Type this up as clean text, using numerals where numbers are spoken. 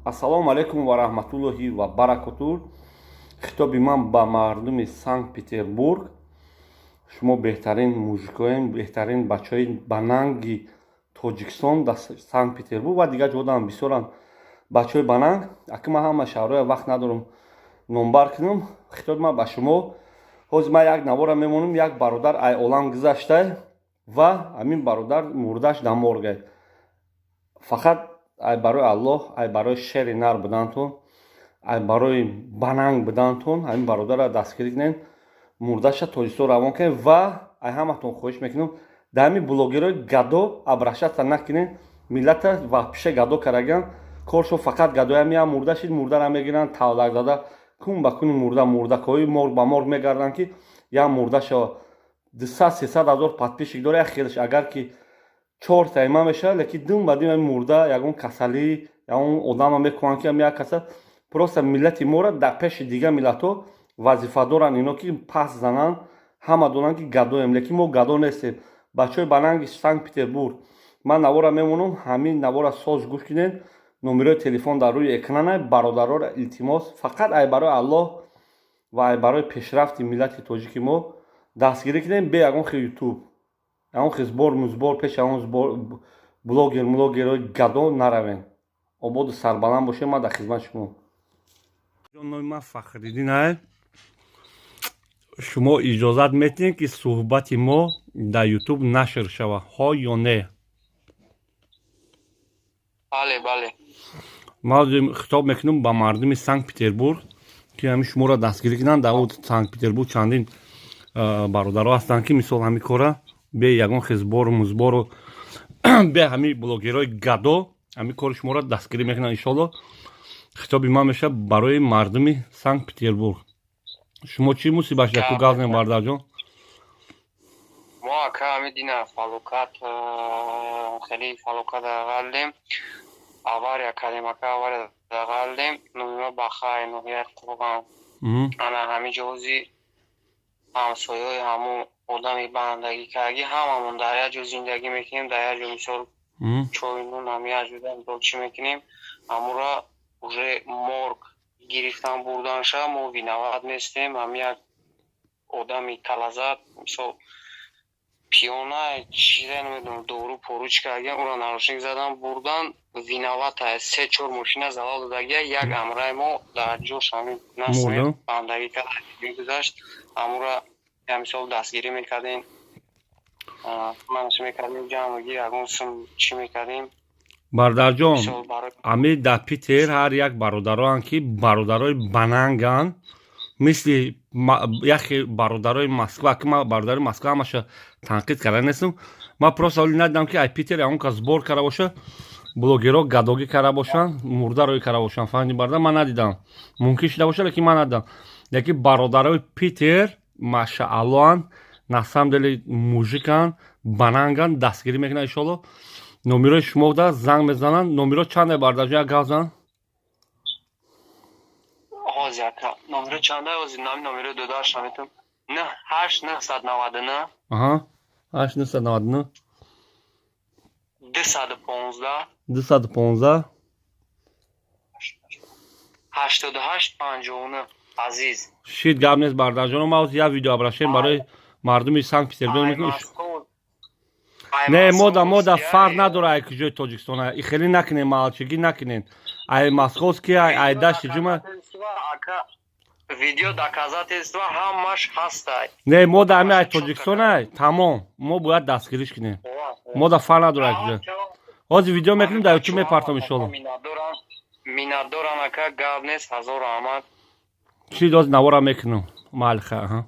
Ассалому алайкум ва раҳматуллоҳи ва баракатуҳ. Хитоби ман ба мардуми Санкт-Петербург. Шумо беҳтарин мужикоен, беҳтарин бачаҳои бананги Тоҷикистон дар Санкт-Петербург ва дигар ҷоҳодан бисёранд бачаҳои бананг. Аки ман ҳама шаҳрҳоя вақт надорам номбар кунам. Хитоби ман ба шумо. ҳозир ман як навора мемонам, як бародар ай олам гузашта ва ҳамин бародар мурдаш дар морг. Фақат ай барои Аллоҳ, ай барои шери нар будантон, ай барои бананг будантон ҳамин бародарро дастгирӣ кунед, мурдаша Тоҷикистон равон кунед ва ай ҳаматон хоҳиш мекунам дар ҳамин блогерои гадо обращаться накунед. Миллата ваҳпиша гадо караган, коршон фақат гадоя меян мурдашид, мурдара мегиранд, тавлак зада кун ба куни мурдакҳои морг ба морг мегарданд ки як мурдаша 200-300 ҳазор подписчик дора. як хелаш агар ки 4 тайма меша, лекин дум ба дум мурда ягон касалӣ, ягон одама мекунанд ки як касал просто миллати моро дар пеши дигар миллатҳо вазифа доранд ино ки пас зананд. ҳама донанд ки гадоем, лекин мо гадо нестем. бачаҳои бананги Санкт-Петербург, ман навора мемонам, ҳамин навора соз гӯш кунед. номерои телефон дар рӯи экрана. бародароро илтимос, фақат ай барои Аллоҳ ва ай барои пешрафти миллати тоҷики мо дастгирӣ кунед бе ягон хел ютуб, ягон хел збор пеш ягон блогерои гадо наравен. ободу сарбаланд бошед. ман дар хизмати шумо. ҷонои ман Фахриддин ай. шумо иҷозат метиҳед ки суҳбати мо дар ютуб нашр шавад, ҳо ё не? бале бале. ман хитоб мекунам ба мардуми Санкт-Петербург ки ҳамин шуморо дастгирӣ кунанд. дар Санкт-Петербург чандин бародаро ҳастанд ки мисол ҳамин кора бе ягон хел збору музбору бе ҳамин блогерои гадо ҳамин кори шуморо дастгирӣ мекунанд. иншолло хитоби ман меша барои мардуми Санкт-Петербург. шумо чӣ мусибат яку газнем бардарҷон? мо ака ҳамидина фалокат хеле фалокат дағалдем. авария кардем ака, авария дағалдем. номима бахай ноҳият қурған. ана ҳами ҷози ҳамсояи ҳамун одами банандагӣ карги ҳамамон дар як ҷо зиндагӣ мекунем. дар як ҷо мисол чой нун ҳами як ҷода мисол чӣ мекунем. ҳамура уже морг гирифтан бурданша мо виноват нестем. ҳами як одами талазат мисол пиёна чизе намедонам дору поруч кардан, ура нарушник задан бурдан, виноват аст. 3-4 мошина залал додагия. як амраи мо дар ҷош ҳамин насмед бандагӣ кардан мегузашт. ҳамура я мисол дастгирӣ мекардем, манш мекардем, ҷамъгӣ ягон сум чӣ мекардем. бародарҷон, ами дар Питер ҳар як бародароанд ки бародарои бананганд, мисли яхе бародарои Москва ки ман бародарои Москва ҳамаша танқид карда нестам. ман просто оли надидам ки ай Питер ягон кас збор карда боша, блогеро гадогӣ карда бошанд, мурдароӣ карда бошанд. фаҳмидӣ бародар, ман надидам. мумкин шуда боша, лекин ман надидам. лекин бародарои Питер машааллоанд, на самом деле мужиканд, бананганд, дастгирӣ мекунанд. иншолло номерои шумо да занг мезананд. номеро чанде бародарҷон? як гав зан. ҳозир ака номеро чанда? ҳозир номеро додаш ҳамитон 8999 аҳа 8999 215 215 8859. азиз шид гап нест бародарҷон. ман ҳозир як видео обращение барои мардуми Санкт-Петербург мекунам. не мода фарқ надора ай куҷои Тоҷикистон. ай хеле накунед, малчигӣ накунед. ай московский ай дашти ҷума видео доказательства ҳамаш ҳастай. не мода ами ай Тоҷикистон ай тамом. мо бояд дастгириш кунем. мода фарқ надора ай куҷо. ҳозир видео мекунем дар ютуб мепартам иншолло. минатдорам ака, гап нест. ҳазор раҳмат. чӣ ҳозир навора мекунам. малиха аҳа